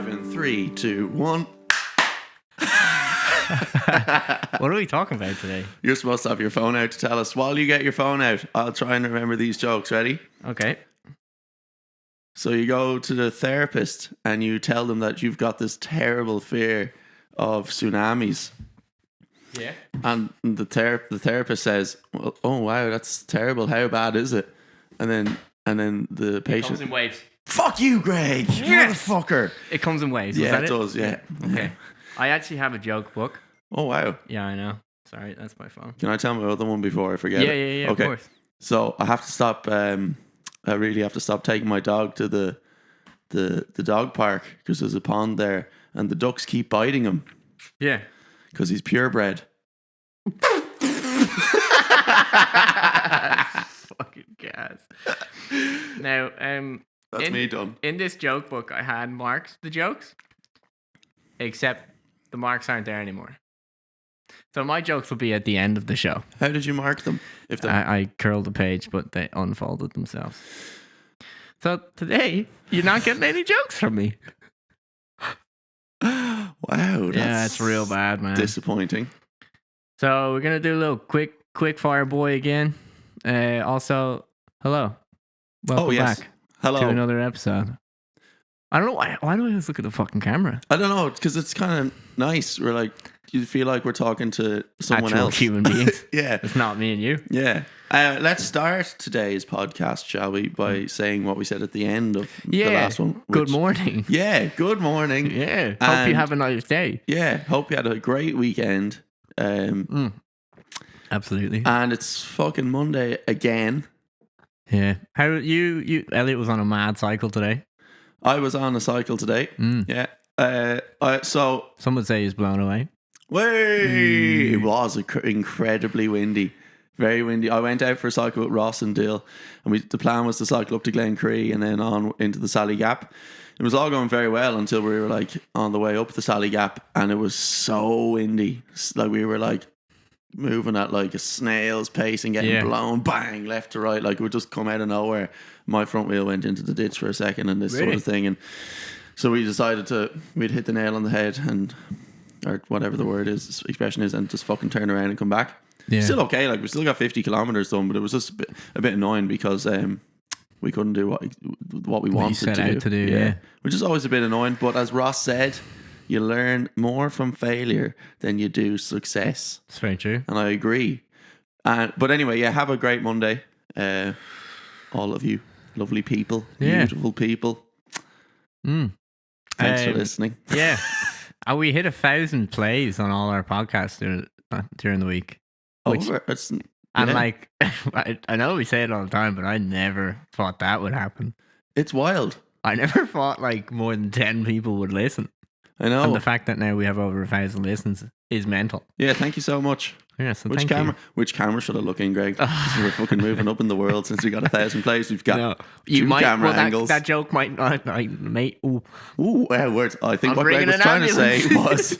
live in 3, 2, 1. What are we talking about today? You're supposed to have your phone out to tell us. While you get your phone out, I'll try and remember these jokes. Ready? Okay. So you go to the therapist and you tell them that you've got this terrible fear of tsunamis. Yeah. And the therapist says, well, "Oh wow, that's terrible. How bad is it?" And then the It patient, comes in waves. "Fuck you, Greg, Yes! motherfucker." It comes in waves. Yeah, Is it that does. Yeah. Okay. I actually have a joke book. Oh wow. Yeah, I know. Sorry, that's my phone. Can I tell my other one before I forget? Yeah, it? yeah, Okay. of course. So I have to stop. I really have to stop taking my dog to the dog park because there's a pond there, and the ducks keep biting him Yeah. because he's purebred. Fucking gas. Now, That's me done. in this joke book, I had marked the jokes, except the marks aren't there anymore. So my jokes will be at the end of the show. How did you mark them? If I curled the page, but they unfolded themselves. So today, you're not getting any jokes from me. Wow, Yeah, it's real bad, man. disappointing. So we're gonna do a little quick fire boy again. Also, hello, welcome yes. back Hello. to another episode. I don't know why do I always look at the fucking camera? I don't know, because it's kind of nice. We're like, you feel like we're talking to someone Actual else. human beings. Yeah. It's not me and you. Yeah. Let's start today's podcast, shall we, by saying what we said at the end of the last one. Good morning. Yeah, good morning. Yeah. Hope you And- have a nice day. Yeah, hope you had a great weekend. Absolutely. And it's fucking Monday again. Yeah. How you Elliot was on a mad cycle today. I was on a cycle today. Yeah. So, Some would say he's blown away. it was incredibly windy. Very windy. I went out for a cycle with Ross and Dill, and the plan was to cycle up to Glencree and then on into the Sally Gap. It was all going very well until we were like on the way up the Sally Gap, and it was so windy. Like we were like moving at like a snail's pace and getting blown bang left to right. Like it would just come out of nowhere. My front wheel went into the ditch for a second and this sort of thing. And so we decided we'd hit the nail on the head or whatever the word is, expression is, and just fucking turn around and come back. Yeah. Still okay. Like we still got 50 kilometers done, but it was just a bit annoying because we couldn't do what we wanted to do. Yeah. Which is always a bit annoying. But as Ross said, you learn more from failure than you do success. It's very true. And I agree. But anyway, yeah, have a great Monday. All of you lovely people, beautiful people. Thanks for listening. Yeah. We hit 1,000 plays on all our podcasts during the week. Like, I know we say it all the time, but I never thought that would happen. It's wild. I never thought like more than 10 people would listen. I know. And the fact that now we have over 1,000 listens is mental. Yeah, thank you so much. Yeah, so which camera should I look in, Greg? 'Cause we're fucking moving up in the world since we got 1,000 plays. We've got two camera angles. That joke might not, mate. Ooh, words. I think what Greg was trying to say was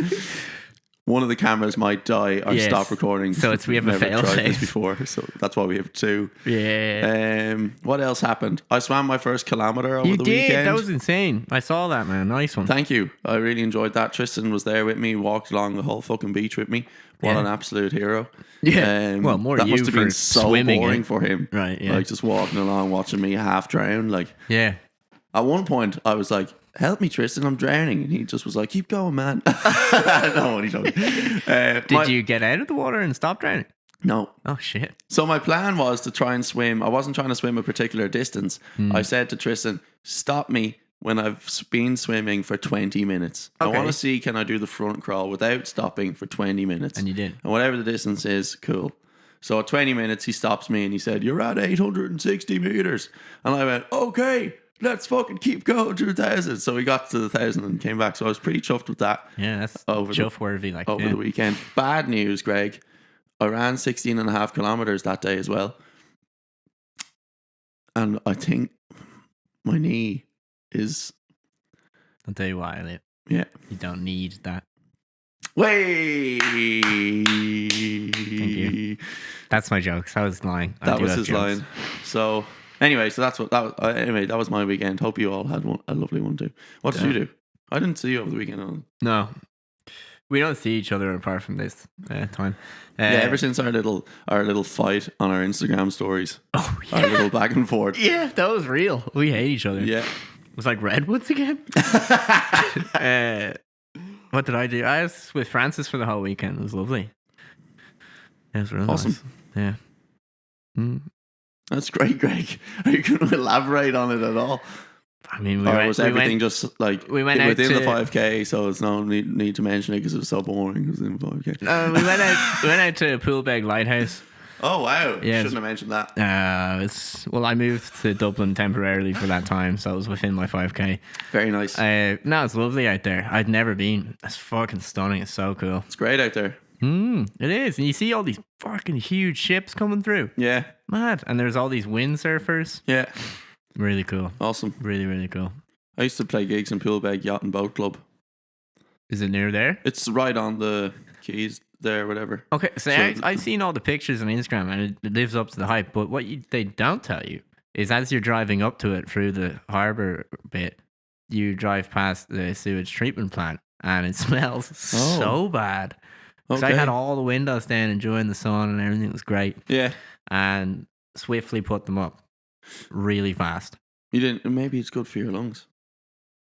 one of the cameras might die or stop recording. So we have a fail safe before, so that's why we have two. Yeah. What else happened? I swam my first kilometer over the weekend. That was insane. I saw that, man. Nice one. Thank you. I really enjoyed that. Tristan was there with me, walked along the whole fucking beach with me. What an absolute hero. Yeah. Well, more that you must have been so swimming, boring for him. Right, yeah. Like just walking along, watching me half drown. Like, yeah. At one point, I was like, "Help me, Tristan, I'm drowning." And he just was like, "Keep going, man." No, what are you talking? Did you get out of the water and stop drowning? No. Oh, shit. So my plan was to try and swim. I wasn't trying to swim a particular distance. I said to Tristan, "Stop me when I've been swimming for 20 minutes. Okay. I want to see, can I do the front crawl without stopping for 20 minutes?" And you did. And whatever the distance is, cool. So at 20 minutes, he stops me and he said, "You're at 860 meters." And I went, "Okay, let's fucking keep going to 1,000. So we got to the 1,000 and came back. So I was pretty chuffed with that. Yeah, that's chuff-worthy. Over the weekend. Bad news, Greg. I ran 16 and a half kilometers that day as well. And I think my knee is... I'll tell you why, Elliot. Yeah. You don't need that. Way. Thank you. That's my jokes. I was lying. That was his line. So... Anyway, so that was my weekend. Hope you all had a lovely one too. What did you do? I didn't see you over the weekend. No. We don't see each other apart from this time. Ever since our little fight on our Instagram stories. Oh, yeah. Our little back and forth. Yeah, that was real. We hate each other. Yeah. It was like Redwoods again. What did I do? I was with Francis for the whole weekend. It was lovely. It was really awesome. Nice. Yeah. That's great, Greg. Are you going to elaborate on it at all? I mean, was everything just like we went within out the 5K? So it's no need to mention it because it was so boring. It was in 5K. We went out to Poolbeg Lighthouse. Oh wow! Yeah, shouldn't have mentioned that. I moved to Dublin temporarily for that time, so it was within my 5K. Very nice. No, it's lovely out there. I'd never been. It's fucking stunning. It's so cool. It's great out there. It is, and you see all these fucking huge ships coming through. Yeah, mad. And there's all these windsurfers. Yeah, really cool. Awesome. Really, really cool. I used to play gigs in Poolbeg Yacht and Boat Club. Is it near there? It's right on the quays there, whatever. Okay, so I've seen all the pictures on Instagram and it lives up to the hype, but what they don't tell you is as you're driving up to it through the harbour bit, you drive past the sewage treatment plant and it smells so bad. Because I had all the windows down enjoying the sun and everything was great. Yeah. And swiftly put them up really fast. You didn't, maybe it's good for your lungs.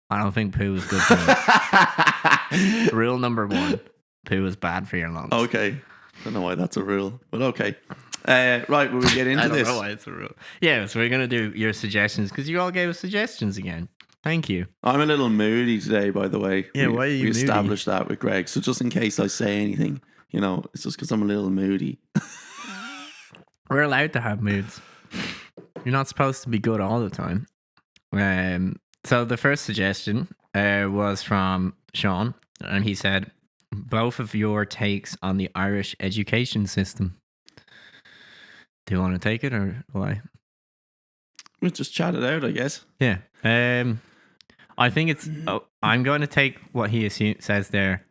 I don't think poo is good for you. Rule number 1. Poo is bad for your lungs. Okay. I don't know why that's a rule, but okay. Right, will we get into this? I don't know why it's a rule. Yeah, so we're going to do your suggestions because you all gave us suggestions again. Thank you. I'm a little moody today, by the way. Yeah, why are you moody? We established that with Greg. So just in case I say anything, it's just because I'm a little moody. We're allowed to have moods. You're not supposed to be good all the time. So the first suggestion was from Sean, and he said, both of your takes on the Irish education system. Do you want to take it or why? We'll just chat it out, I guess. Yeah. I think it's... I'm going to take what he says there.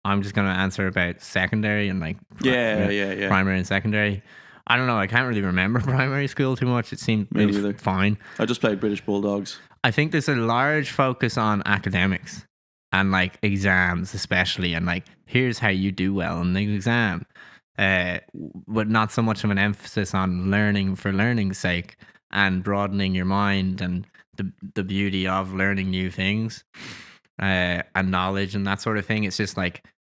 I'm just going to answer about secondary and primary and secondary. I don't know. I can't really remember primary school too much. It seemed fine. I just played British Bulldogs. I think there's a large focus on academics and exams especially, and here's how you do well in the exam. But not so much of an emphasis on learning for learning's sake and broadening your mind and the beauty of learning new things and knowledge and that sort of thing. It's just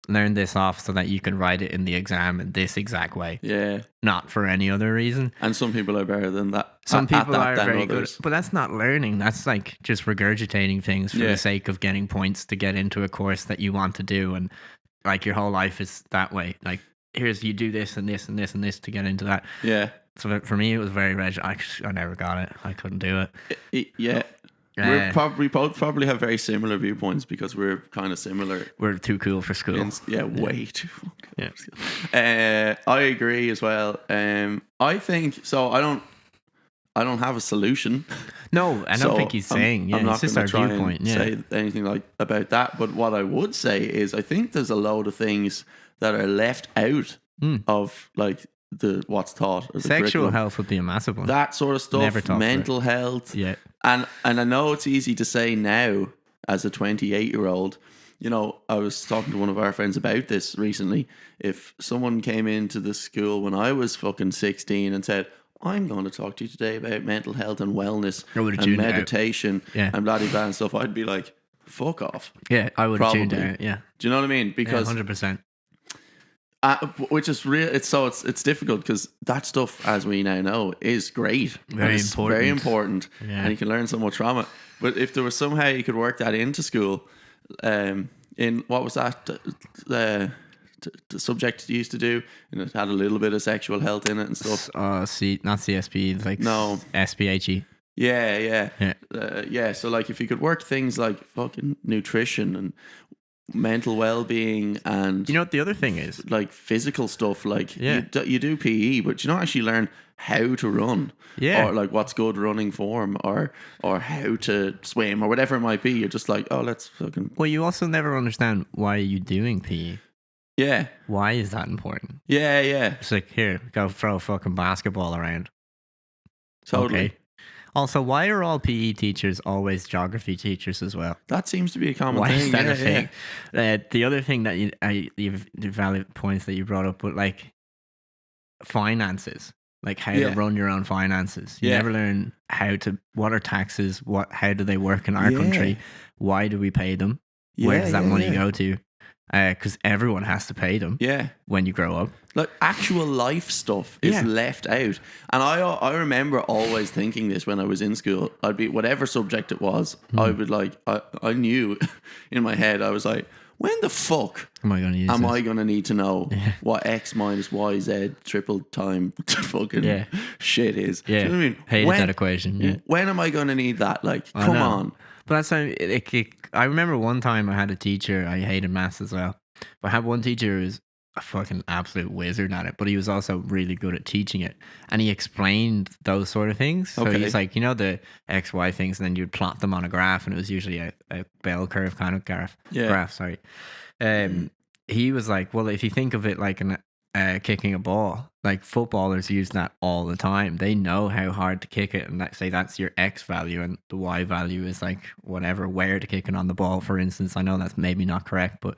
learn this off so that you can write it in the exam in this exact way. Yeah. Not for any other reason. And some people are better than that. Some people are very good. But that's not learning. That's just regurgitating things for the sake of getting points to get into a course that you want to do. And your whole life is that way. Here's you do this and this and this and this to get into that. Yeah. So for me, it was very I never got it. I couldn't do it. Yeah. We both probably have very similar viewpoints because we're kind of similar. We're too cool for school. Way too fucking cool. I agree as well. I think so. I don't have a solution. No, I don't think he's saying. I'm not it's just our try viewpoint. And say anything about that. But what I would say is, I think there's a load of things that are left out of the what's taught. Or the sexual curriculum. Health would be a massive one. That sort of stuff. Mental health. Yeah. And I know it's easy to say now as a 28-year-old. I was talking to one of our friends about this recently. If someone came into the school when I was fucking 16 and said, I'm going to talk to you today about mental health and wellness and meditation and blah, blah, blah and stuff, I'd be like, fuck off. Yeah, I would have tuned out. Yeah. Do you know what I mean? Because 100%. Which is real. It's difficult because that stuff, as we now know, is great. Very important. Very important, yeah. And you can learn so much from it. But if there was somehow you could work that into school, in what was that the subject you used to do, and it had a little bit of sexual health in it and stuff. Not CSP, no SPHE. Yeah. So if you could work things like fucking nutrition and mental well-being and what the other thing is physical stuff you do PE but you don't actually learn how to run or what's good running form or how to swim or whatever it might be. You're just let's fucking you also never understand why are you doing PE. Why is that important? It's here, go throw a fucking basketball around. Totally. Okay. Also, why are all PE teachers always geography teachers as well? That seems to be a common Why thing. is that yeah, a thing? The other thing that the valid points that you brought up, but like finances, like how to run your own finances. You never learn what are taxes, how do they work in our country, why do we pay them, where does that money go to? Because everyone has to pay them. When you grow up, like actual life stuff is left out. And I remember always thinking this when I was in school. I'd be whatever subject it was. I would like I knew in my head. I was like, when the fuck am I going to need to know what X minus Y Z triple time fucking shit is? Yeah, do you know what I mean? Hated that equation. Yeah. When am I going to need that? Like, come on. But that's how I remember one time I had a teacher. I hated maths as well. But I had one teacher who was a fucking absolute wizard at it, but he was also really good at teaching it. And he explained those sort of things. So he's like, the X, Y things, and then you'd plot them on a graph, and it was usually a bell curve kind of graph. Sorry. He was like, well, if you think of it like kicking a ball, like footballers use that all the time. They know how hard to kick it, and say that's your X value, and the Y value is like whatever, where to kick it on the ball, for instance. I know that's maybe not correct, but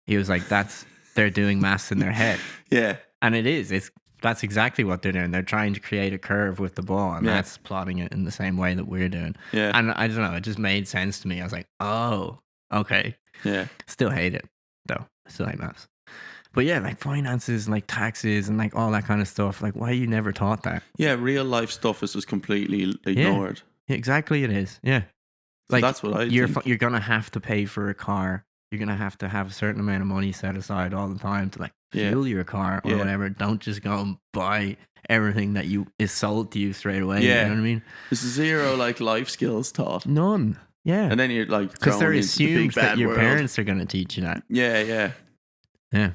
he was like, they're doing maths in their head. And that's exactly what they're doing. They're trying to create a curve with the ball, and that's plotting it in the same way that we're doing. And I don't know, it just made sense to me. I was like, oh, okay. Still hate it though. Still hate maths. But yeah, like finances, like taxes, and like all that kind of stuff. Like, why you never taught that? Yeah, real life stuff is just completely ignored. Yeah, exactly, it is. Yeah, so like that's what you're gonna have to pay for a car. You're gonna have to have a certain amount of money set aside all the time to like fuel your car or whatever. Don't just go and buy everything that is sold to you straight away. You know what I mean? There's zero like life skills taught. None. Yeah. And then you're like, because they're assumed that your parents are gonna teach you that. Yeah. Yeah.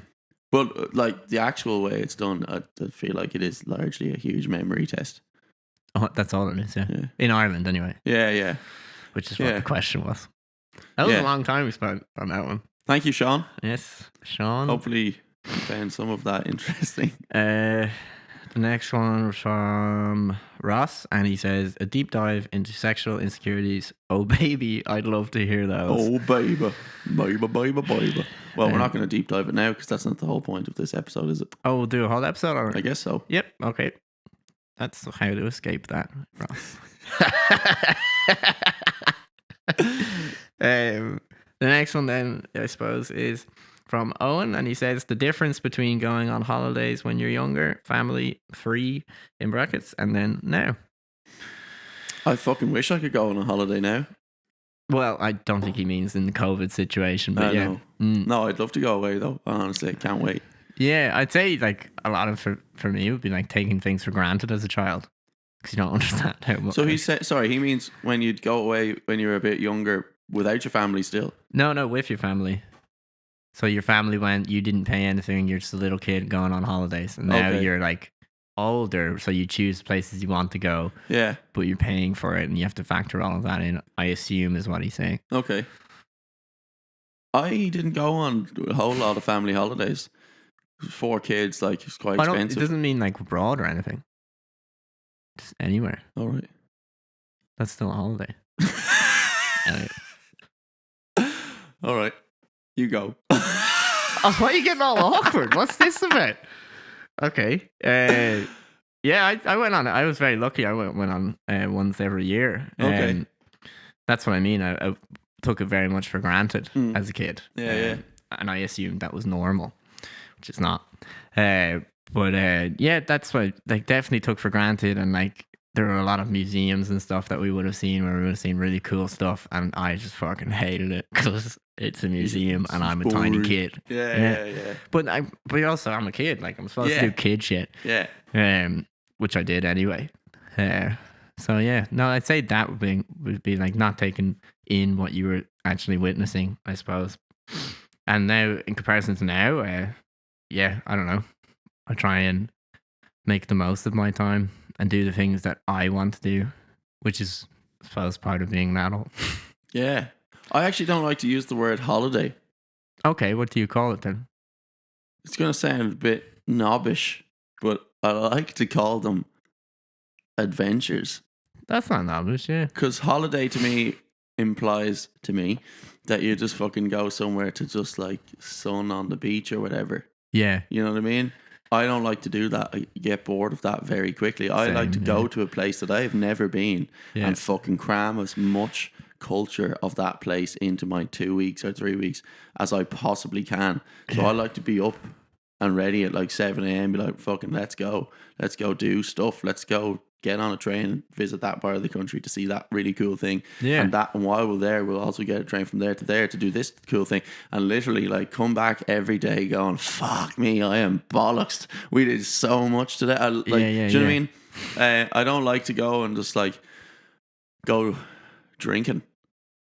But like the actual way it's done, I feel like it is largely a huge memory test. Oh, that's all it is. Yeah. In Ireland, anyway. Yeah. Which is what the question was. That was a long time we spent on that one. Thank you, Sean. Yes, Sean. Hopefully you found some of that interesting. The next one was from Ross, and he says, a deep dive into sexual insecurities. Oh, baby, I'd love to hear those. Oh, baby. Baby. Well, we're not going to deep dive it now because that's not the whole point of this episode, is it? Oh, we'll do a whole episode on it? I guess so. Yep, okay. That's how to escape that, Ross. The next one then, I suppose, is from Owen, and he says the difference between going on holidays when you're younger, family free in brackets, and then now. I fucking wish I could go on a holiday now. Well, I don't think he means in the COVID situation, but yeah. No, I'd love to go away though. Honestly, I can't wait. Yeah, I'd say like a lot of for me would be like taking things for granted as a child because you don't understand how much. So he means when you'd go away when you were a bit younger without your family still. No, with your family. So your family went, you didn't pay anything. You're just a little kid going on holidays, and now you're like older, so you choose places you want to go. Yeah, but you're paying for it, and you have to factor all of that in. I assume is what he's saying. Okay. I didn't go on a whole lot of family holidays. 4 kids, like it's quite expensive. It doesn't mean like abroad or anything. Just anywhere. All right. That's still a holiday. All right. You go. Oh, why are you getting all awkward? What's this about? Okay. Yeah, I went on. I was very lucky. I went on once every year. Okay. That's what I mean. I took it very much for granted as a kid. Yeah. And I assumed that was normal, which is not. But yeah, that's what I definitely took for granted. And like, there were a lot of museums and stuff that we would have seen where we would have seen really cool stuff, and I just fucking hated it because it's a museum and I'm a tiny kid. Yeah. But also I'm a kid. Like I'm supposed to do kid shit. Yeah. Which I did anyway. So yeah, no, I'd say that would be like not taking in what you were actually witnessing, I suppose. And now, in comparison to now, yeah, I don't know. I try and make the most of my time and do the things that I want to do, which is, I suppose, part of being an adult. Yeah. I actually don't like to use the word holiday. Okay, what do you call it then? It's going to sound a bit knobbish, but I like to call them adventures. That's not novice, yeah. Because holiday to me implies to me that you just fucking go somewhere to just like sun on the beach or whatever. Yeah. You know what I mean? I don't like to do that. I get bored of that very quickly. I like to go to a place that I've never been and fucking cram as much culture of that place into my 2 weeks or 3 weeks as I possibly can. So I like to be up and ready at like 7 a.m. Be like, fucking let's go do stuff. Let's go get on a train and visit that part of the country to see that really cool thing. Yeah. And while we're there, we'll also get a train from there to do this cool thing. And literally like come back every day going, fuck me, I am bollocks. We did so much today. Do you know what I mean? I don't like to go and just like go drinking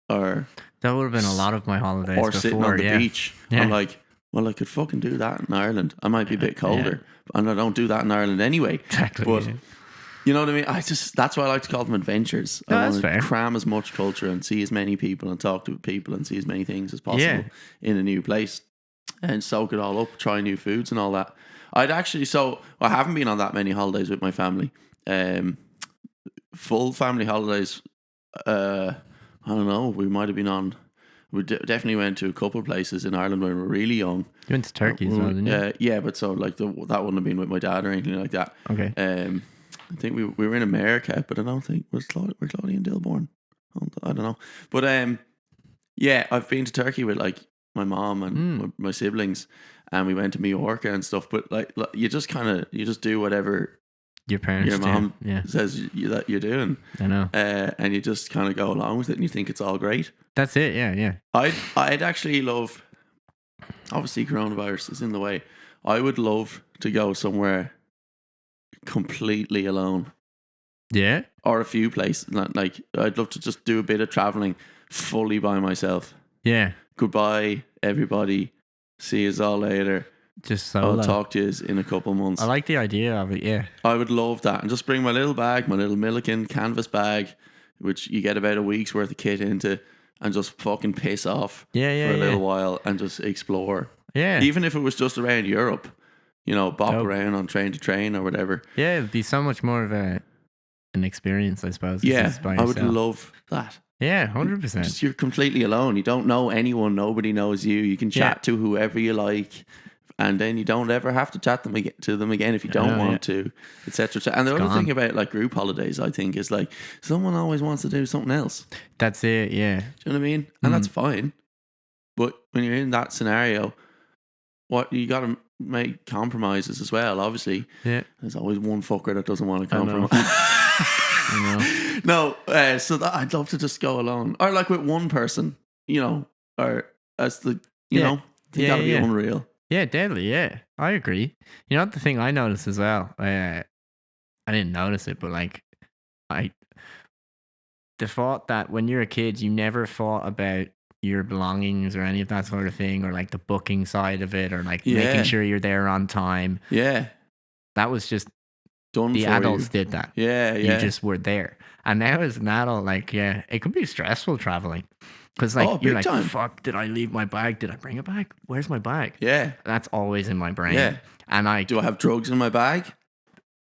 or that would have been a lot of my holidays or before, sitting on the beach. I'm like, well, I could fucking do that in Ireland. I might be a bit colder, and I don't do that in Ireland anyway. Exactly. But you know what I mean? That's why I like to call them adventures. I want to cram as much culture and see as many people and talk to people and see as many things as possible in a new place and soak it all up, try new foods and all that. I haven't been on that many holidays with my family. Full family holidays. I don't know. We might have been on. We definitely went to a couple of places in Ireland when we were really young. You went to Turkey as well, didn't you? Yeah, but so like that wouldn't have been with my dad or anything like that. Okay. I think we were in America, but I don't think were Claudia and Dill born. I don't know. But I've been to Turkey with like my mom and my siblings, and we went to Mallorca and stuff. But like you just do whatever your parents, your mom says that you're doing. I know. And you just kind of go along with it, and you think it's all great. That's it. Yeah. I'd actually love. Obviously, coronavirus is in the way. I would love to go somewhere completely alone. Yeah. Or a few places. Like I'd love to just do a bit of traveling fully by myself. Yeah. Goodbye, everybody. See you all later. Just solo. I'll talk to you in a couple of months. I like the idea of it, yeah. I would love that. And just bring my little bag, my little Milliken canvas bag, which you get about a week's worth of kit into, and just fucking piss off for a little while and just explore. Yeah. Even if it was just around Europe, bop around on train to train or whatever. Yeah, it'd be so much more of an experience, I suppose. Yeah, I would love that. Yeah, 100%. Just you're completely alone. You don't know anyone. Nobody knows you. You can chat to whoever you like. And then you don't ever have to chat to them again if you don't want to, etc. And the other thing about like group holidays, I think, is like someone always wants to do something else. That's it, yeah. Do you know what I mean? And that's fine. But when you're in that scenario, what you got to make compromises as well. Obviously, there's always one fucker that doesn't want to compromise. No, so that I'd love to just go alone, or like with one person, or as the I think that'd be unreal. Yeah, deadly. Yeah, I agree. You know, the thing I noticed as well, I didn't notice it, but like, the thought that when you're a kid, you never thought about your belongings or any of that sort of thing, or like the booking side of it, or like making sure you're there on time. Yeah, that was just done. The adults did that. Yeah. You just were there, and now as an adult, like, it can be stressful traveling. Because like you're like, fuck, did I leave my bag? Did I bring a bag? Where's my bag? Yeah. That's always in my brain. Yeah. And do I have drugs in my bag?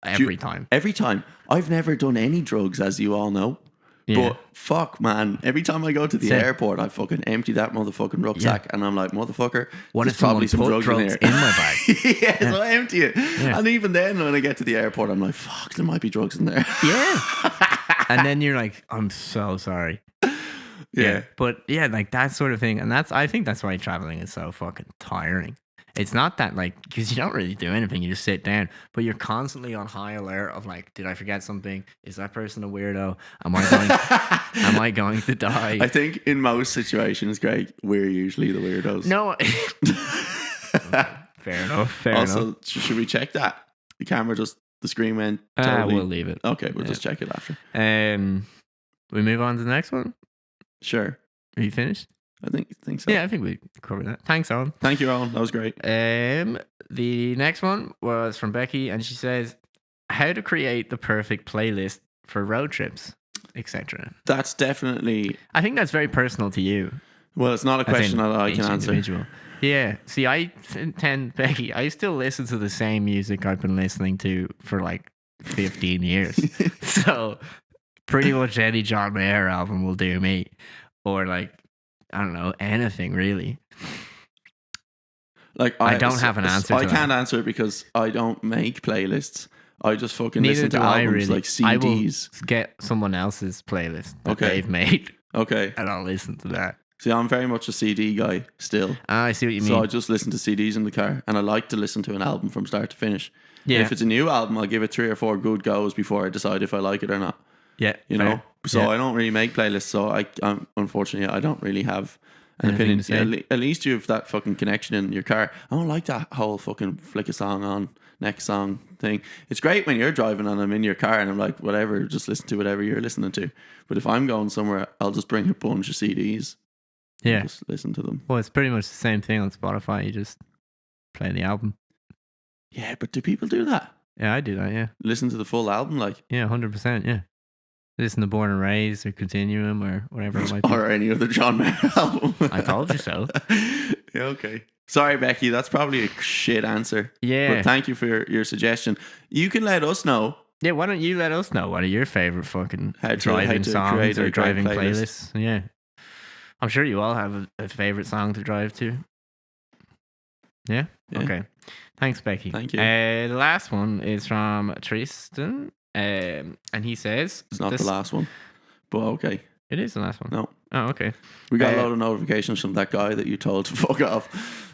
Every time. Every time. I've never done any drugs, as you all know. Yeah. But fuck, man. Every time I go to the airport, I fucking empty that motherfucking rucksack, and I'm like, motherfucker, there's probably some drugs in there. In my bag. So I empty it. Yeah. And even then, when I get to the airport, I'm like, fuck, there might be drugs in there. Yeah. And then you're like, I'm so sorry. Yeah. But yeah, like that sort of thing. And I think that's why traveling is so fucking tiring. It's not that like, because you don't really do anything, you just sit down, but you're constantly on high alert of like, did I forget something? Is that person a weirdo? Am I going to die? I think in most situations, Greg, we're usually the weirdos. No. Fair enough. Also, should we check that? The camera the screen went totally. We'll leave it. Okay, we'll just check it after. We move on to the next one? Sure. Are you finished? I think so. Yeah, I think we covered that. Thanks, Owen. Thank you, Owen. That was great. The next one was from Becky, and she says, how to create the perfect playlist for road trips, etc. That's definitely... I think that's very personal to you. Well, it's not a question that I can answer. Individual. Yeah. See, Becky, I still listen to the same music I've been listening to for like 15 years. So... pretty much any John Mayer album will do me, or like I don't know anything really. Like I don't have an answer. I can't answer it because I don't make playlists. I just fucking Neither listen to do I, albums really. like CDs. I will get someone else's playlist that Okay. they've made, Okay. and I'll listen to that. See, I'm very much a CD guy still. I see what you mean. So I just listen to CDs in the car, and I like to listen to an album from start to finish. Yeah. If it's a new album, I'll give it 3 or 4 good goes before I decide if I like it or not. Yeah, You fair. know? So Yeah. I don't really make playlists. So I'm unfortunately, I don't really have an Anything opinion. to say? At least you have that fucking connection in your car. I don't like that whole fucking flick a song on, next song thing. It's great when you're driving and I'm in your car and I'm like, whatever, just listen to whatever you're listening to. But if I'm going somewhere, I'll just bring a bunch of CDs. Yeah. Just listen to them. Well, it's pretty much the same thing on Spotify. You just play the album. Yeah, but do people do that? Yeah, I do that. Yeah, Listen to the full album, like, 100%. Yeah, listen to Born and Raised or Continuum or whatever it might be. or any other John Mayer album. I told you so. Yeah, okay. Sorry, Becky, that's probably a shit answer. Yeah. But thank you for your suggestion. You can let us know. Yeah, why don't you let us know what are your favorite fucking How to driving songs create or a great driving playlist. playlists? Yeah, I'm sure you all have a favorite song to drive to. Yeah? Yeah. Okay. Thanks, Becky. Thank you. The last one is from Tristan, and he says It's not the last one. But okay. It is the last one. No. Oh, okay. We got a lot of notifications from that guy that you told to fuck off.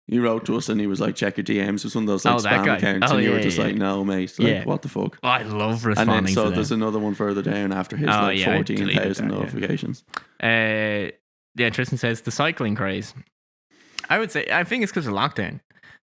He wrote to us and he was like, check your DMs. It was one of those like that spam guy. accounts. Oh, and you were yeah, just yeah. like, no, mate. Like, Yeah. what the fuck? I love And responding then so to them. there's another one further down after his like yeah, I 14,000 deleted that, yeah. notifications. Yeah, Tristan says the cycling craze. I would say, I think it's because of lockdown.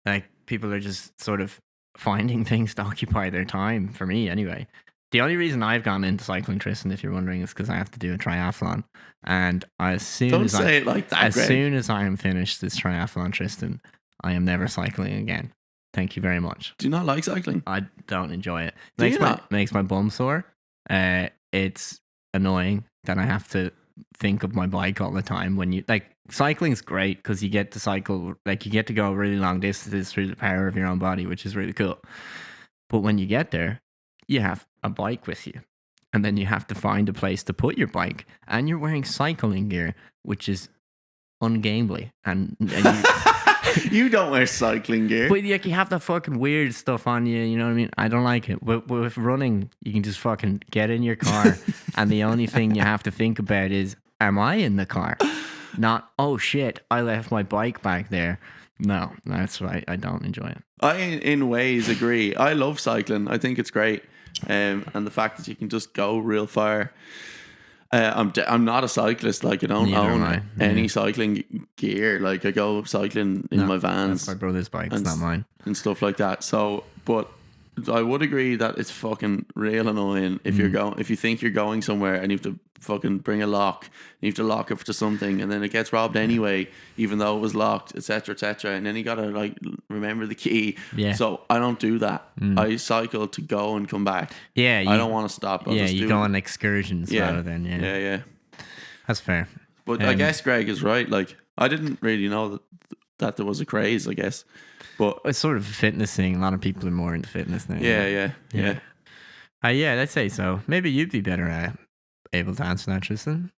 Like, people are just sort of finding things to occupy their time, for me anyway. The only reason I've gone into cycling, Tristan, if you're wondering, is because I have to do a triathlon. And as soon Don't as say it like that, as Greg. soon as I am finished this triathlon, Tristan, I am never cycling again. Thank you very much. Do you not like cycling? I don't enjoy it. Do you Makes my bum sore. It's annoying that I have to think of my bike all the time. When you like, cycling's great because you get to cycle, like you get to go really long distances through the power of your own body, which is really cool. But when you get there, you have a bike with you, and then you have to find a place to put your bike, and you're wearing cycling gear, which is ungainly, and you, You don't wear cycling gear. but like, you have the fucking weird stuff on you, you know what I mean? I don't like it. With running, you can just fucking get in your car, and the only thing you have to think about is, am I in the car? Not, oh shit, I left my bike back there. No, that's right. I don't enjoy it. I, in ways, agree. I love cycling. I think it's great. And the fact that you can just go real far. I'm not a cyclist. Like, I don't Neither own am I. any Yeah. cycling gear. Like, I go cycling in No, my vans. That's my brother's bike. It's and not mine. and stuff like that. So, but I would agree that it's fucking real annoying if Mm. you're going, if you think you're going somewhere and you have to fucking bring a lock, you have to lock it to something, and then it gets robbed anyway, even though it was locked, etc., etc. And then you gotta like remember the key. Yeah. So I don't do that. I cycle to go and come back. Yeah, I don't want to stop. I'll yeah, just you do go it. on excursions rather than yeah. That's fair. But I Um, guess Greg is right. Like, I didn't really know that there was a craze. I guess, but It's sort of a fitness thing. A lot of people are more into fitness now. yeah. Yeah, I'd say so. Maybe you'd be better able to answer that, Tristan.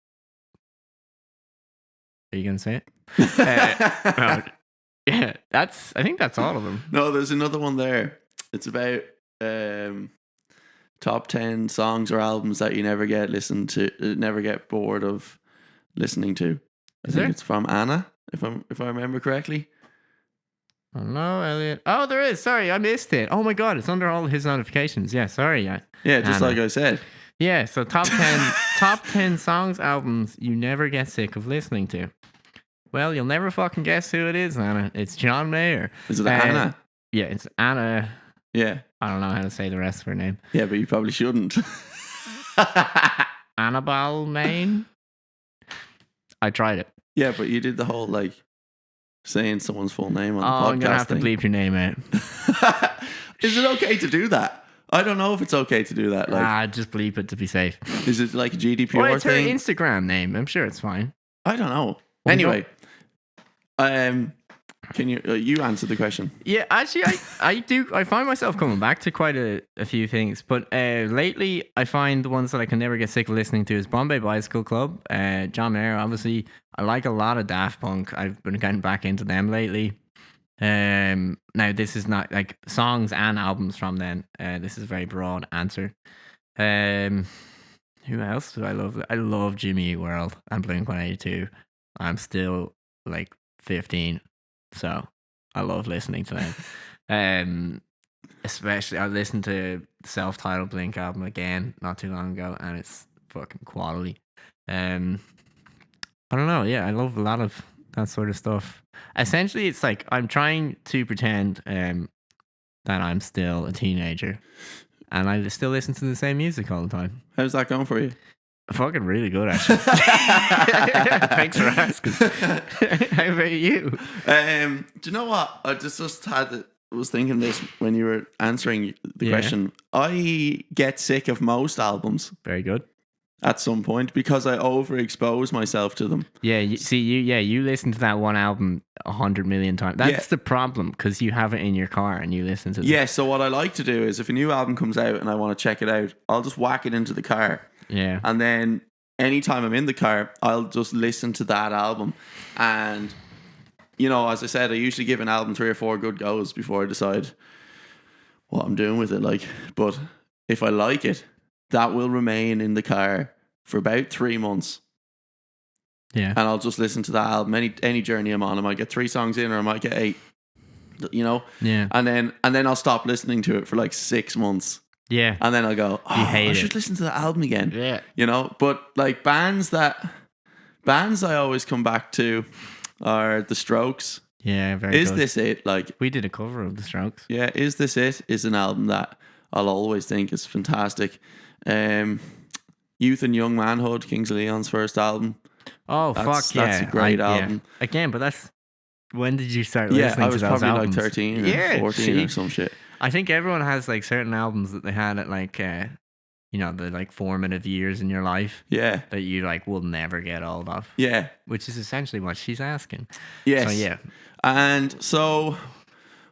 Are you gonna say it? Well, yeah, I think that's all of them. No, there's another one there. It's about top 10 songs or albums that you never get listened to, never get bored of listening to. I Is think there? it's from Anna, if I remember correctly. Oh no, Elliot. Oh, there is. Sorry, I missed it. Oh my god, it's under all his notifications. Yeah, sorry. Yeah, just Anna. like I said. Yeah, so top 10 songs, albums you never get sick of listening to. Well, you'll never fucking guess who it is, Anna. It's John Mayer. Is it Anna? Yeah, it's Anna. Yeah. I don't know how to say the rest of her name. Yeah, but you probably shouldn't. Annabelle Main. I tried it. Yeah, but you did the whole like saying someone's full name on the Oh, podcast I'm gonna have to thing. bleep your name out. Is it okay to do that? I don't know if it's okay to do that. Like, Just bleep it to be safe. is it like a GDPR Well, it's her thing? Instagram name. I'm sure it's fine. I don't know. Well, Anyway, Can you answer the question? Yeah, actually, I do. I find myself coming back to quite a few things, but lately I find the ones that I can never get sick of listening to is Bombay Bicycle Club, John Mayer. Obviously, I like a lot of Daft Punk. I've been getting back into them lately. Now this is not like songs and albums from then. This is a very broad answer. Who else do I love? I love Jimmy Eat World and Blink-182. I'm still like 15. So I love listening to them. Especially I listened to the self-titled Blink album again not too long ago, and it's fucking quality. I don't know. Yeah, I love a lot of that sort of stuff. Essentially, it's like I'm trying to pretend that I'm still a teenager, and I still listen to the same music all the time. How's that going for you? Fucking really good, actually. Thanks for asking. How about you? Do you know what? I just was thinking this when you were answering the question. I get sick of most albums Very good. at some point because I overexpose myself to them. Yeah, you listen to that one album 100 million times. That's the problem, because you have it in your car and you listen to it. Yeah, so what I like to do is if a new album comes out and I want to check it out, I'll just whack it into the car. Yeah. And then anytime I'm in the car, I'll just listen to that album. And, you know, as I said, I usually give an album 3 or 4 good goes before I decide what I'm doing with it. Like, but if I like it, that will remain in the car for about 3 months. Yeah. And I'll just listen to that album. Any journey I'm on, I might get 3 songs in or I might get 8. You know? Yeah. And then I'll stop listening to it for like 6 months. Yeah. And then I'll go, I should it. listen to the album again. Yeah. You know? But like bands I always come back to are The Strokes. Yeah, very Is good. This It? Like, we did a cover of The Strokes. yeah, Is This It? Is an album that I'll always think is fantastic. Youth and Young Manhood, Kings of Leon's first album. Oh, That's yeah. a great album. Yeah. Again, but that's... When did you start listening to those albums? I was probably like 13 or 14 or some shit. I think everyone has like certain albums that they had at like, you know, the like formative years in your life. Yeah. That you like will never get old of. Yeah. Which is essentially what she's asking. Yes. So, yeah. And so...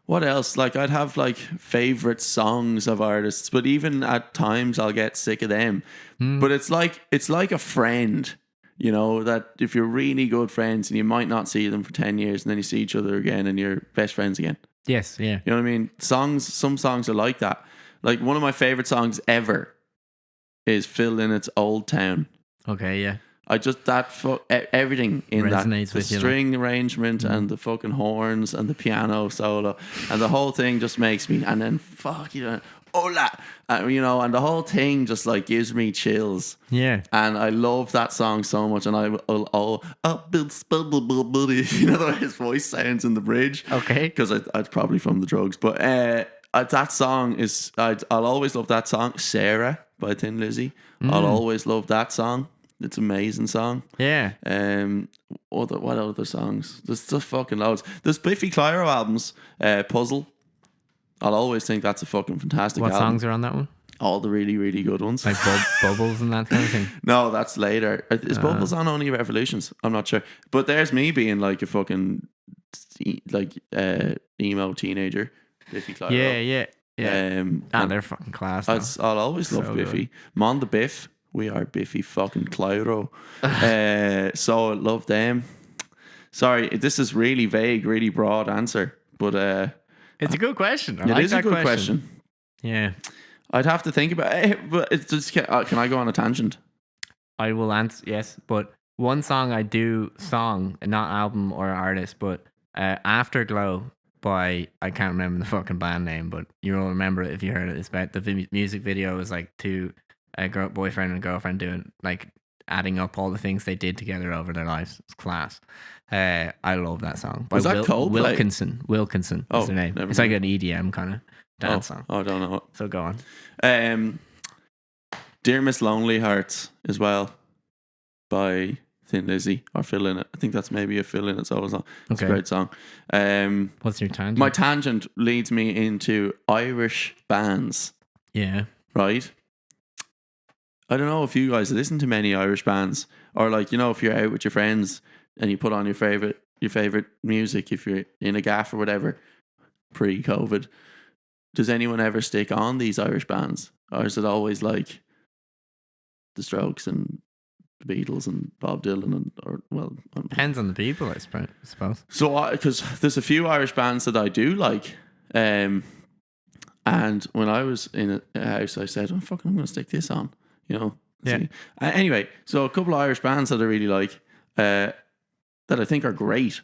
what else? Like, I'd have like favorite songs of artists, but even at times I'll get sick of them. But it's like a friend, you know, that if you're really good friends and you might not see them for 10 years and then you see each other again and you're best friends again. Yes, yeah. You know what I mean? Some songs are like that. Like, one of my favorite songs ever is Phil Lynnett's Old Town. Okay, yeah. I just, everything in resonates that, with the you, string arrangement and the fucking horns and the piano solo and the whole thing just makes me, and then fuck, you know, hola, you know, and the whole thing just like gives me chills. Yeah. And I love that song so much, and you know the way his voice sounds in the bridge. Okay. Because I'd probably from the drugs, but that song is, I'll always love that song. Sarah by Thin Lizzy. I'll always love that song. It's an amazing song. Yeah. What other songs? There's just fucking loads. There's Biffy Clyro albums. Puzzle. I'll always think that's a fucking fantastic What album. songs are on that one? All the really, really good ones. Like Bubbles and that kind of thing? No, that's later. Is Bubbles on Only Revolutions? I'm not sure. But there's me being like a fucking emo teenager. Biffy Clyro. Yeah. They're fucking class. I'll always love Biffy. Mon the Biff. We are Biffy fucking Clyro. So I love them. Sorry, this is really vague, really broad answer, but it's a good question. It is a good question. Yeah, I'd have to think about it, but it's just, can I go on a tangent? I will answer yes, but one song I do not album or artist, but Afterglow by, I can't remember the fucking band name, but you'll remember it if you heard it. It's about the music video was like two boyfriend and girlfriend doing like adding up all the things they did together over their lives. It's class. I love that song. Was that Coldplay? Wilkinson is their name. It's like an EDM kind of dance song. I don't know. So go on. Dear Miss Lonely Hearts as well by Thin Lizzy or Phil Lynott. I think that's maybe a Phil Lynott solo song. It's a great song. What's your tangent? My tangent leads me into Irish bands. Yeah. Right? I don't know if you guys listen to many Irish bands, or like, you know, if you're out with your friends and you put on your your favorite music if you're in a gaff or whatever pre-COVID. Does anyone ever stick on these Irish bands, or is it always like the Strokes and the Beatles and Bob Dylan Depends on the people, I suppose. So because there's a few Irish bands that I do like, and when I was in a house, I said, "Oh fucking, I'm going to stick this on," you know. Yeah. Anyway, so a couple of Irish bands that I really like, that I think are great.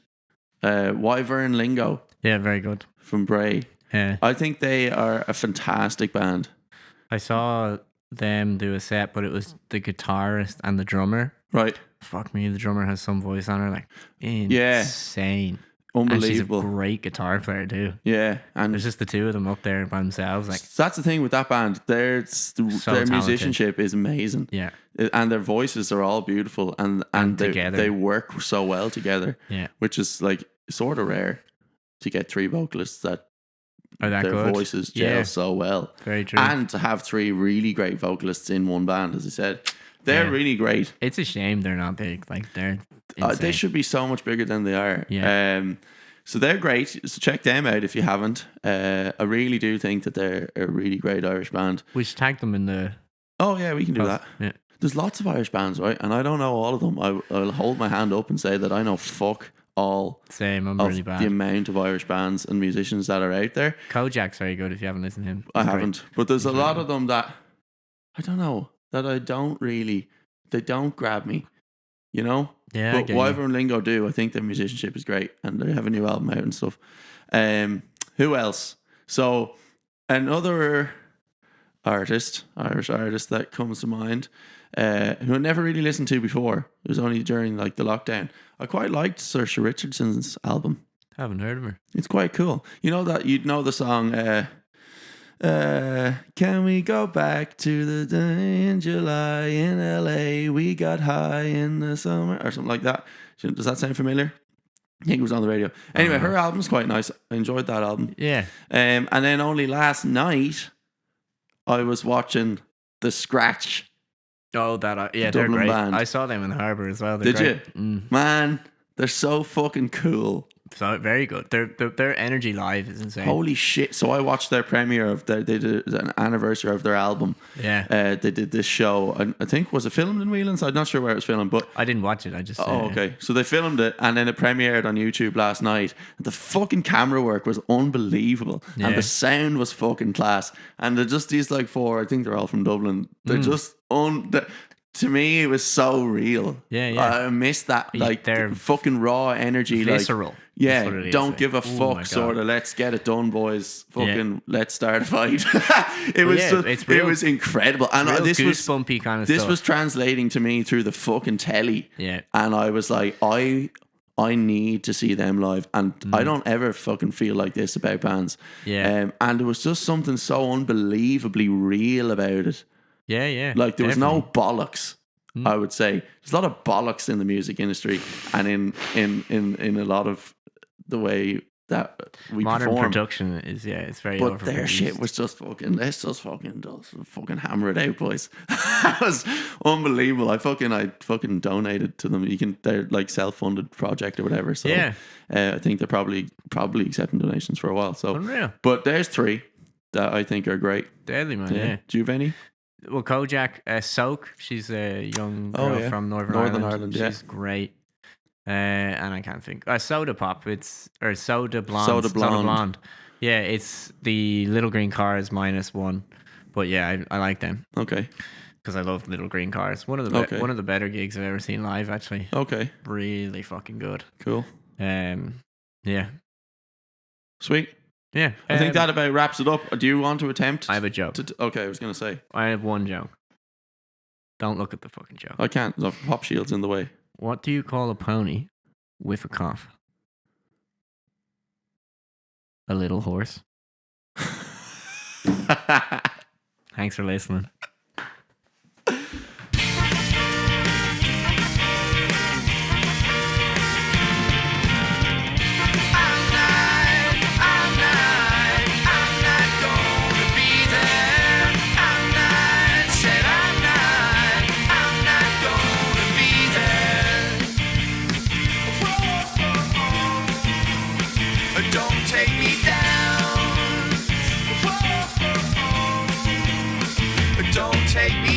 Wyvern Lingo. Yeah, very good. From Bray. Yeah. I think they are a fantastic band. I saw them do a set, but it was the guitarist and the drummer. Right. Fuck me, the drummer has some voice on her, like insane. Unbelievable. And she's a great guitar player too. Yeah. And there's just the two of them up there by themselves. Like, that's the thing with that band. Their talented. musicianship is amazing. Yeah. And their voices are all beautiful, and they work so well together. Yeah. Which is like sort of rare to get three vocalists that that their good? voices gel so well. Very true. And to have three really great vocalists in one band, as I said, they're really great. It's a shame they're not big. Like, they're insane. They should be so much bigger than they are. Yeah. So they're great. So check them out if you haven't. I really do think that they're a really great Irish band. We should tag them in the... Oh yeah, we can do that. Yeah. There's lots of Irish bands, right? And I don't know all of them. I'll hold my hand up and say that I know fuck all. Same, I'm of really bad. the amount of Irish bands and musicians that are out there. Kojak's very good if you haven't listened to him. I haven't. But there's a lot of them that I don't know, that I don't really, they don't grab me, you know? Yeah. But Wyvern Lingo do. I think their musicianship is great, and they have a new album out and stuff. Who else? So another Irish artist that comes to mind, who I never really listened to before. It was only during like the lockdown. I quite liked Saoirse Richardson's album. Haven't heard of her. It's quite cool. You know that you'd know the song. Can we go back to the day in July in LA? We got high in the summer, or something like that. Does that sound familiar? I think it was on the radio. Anyway, her album's quite nice. I enjoyed that album. Yeah. And then only last night, I was watching The Scratch. Oh, they're Dublin great. band. I saw them in the harbour as well. They're Did great. you? Man, they're so fucking cool. So very good. Their energy live is insane. Holy shit! So I watched their premiere of they did an anniversary of their album. Yeah. They did this show. I think was it filmed in Whelan's? I'm not sure where it was filmed, but I didn't watch it. I just. okay. So they filmed it, and then it premiered on YouTube last night. The fucking camera work was unbelievable, and the sound was fucking class. And they're just these like four. I think they're all from Dublin. They're just to me, it was so real. Yeah. I missed that, like, they're fucking raw energy, visceral. Like, yeah, don't give a Oh fuck, sort of. Let's get it done, boys. Fucking, let's start a fight. It was incredible, and this was goosebumpy kind of this stuff. was translating to me through the fucking telly. Yeah, and I was like, I need to see them live, and I don't ever fucking feel like this about bands. Yeah, and there was just something so unbelievably real about it. Yeah. Like there was no bollocks. I would say there's a lot of bollocks in the music industry, and in a lot of the way that we modern perform. production is it's very. But their shit was just fucking. Let's just fucking hammer it out, boys. That was unbelievable. I fucking donated to them. They're like self-funded project or whatever. So yeah, I think they're probably accepting donations for a while. So unreal. But there's three that I think are great. Deadly, man. Yeah. Do you have any? Well, Kojak, Soak, she's a young girl from Northern Ireland. She's great. And I can't think. Soda Pop, Soda Blonde. Soda Blonde. Yeah, it's the Little Green Cars -1. But yeah, I like them. Okay. Because I love Little Green Cars. One of the better gigs I've ever seen live, actually. Okay. Really fucking good. Cool. Yeah. Sweet. Yeah. I think that about wraps it up. Do you want to attempt? I have a joke. Okay, I was going to say. I have one joke. Don't look at the fucking joke. I can't. The pop shield's in the way. What do you call a pony with a cough? A little horse. Thanks for listening. take me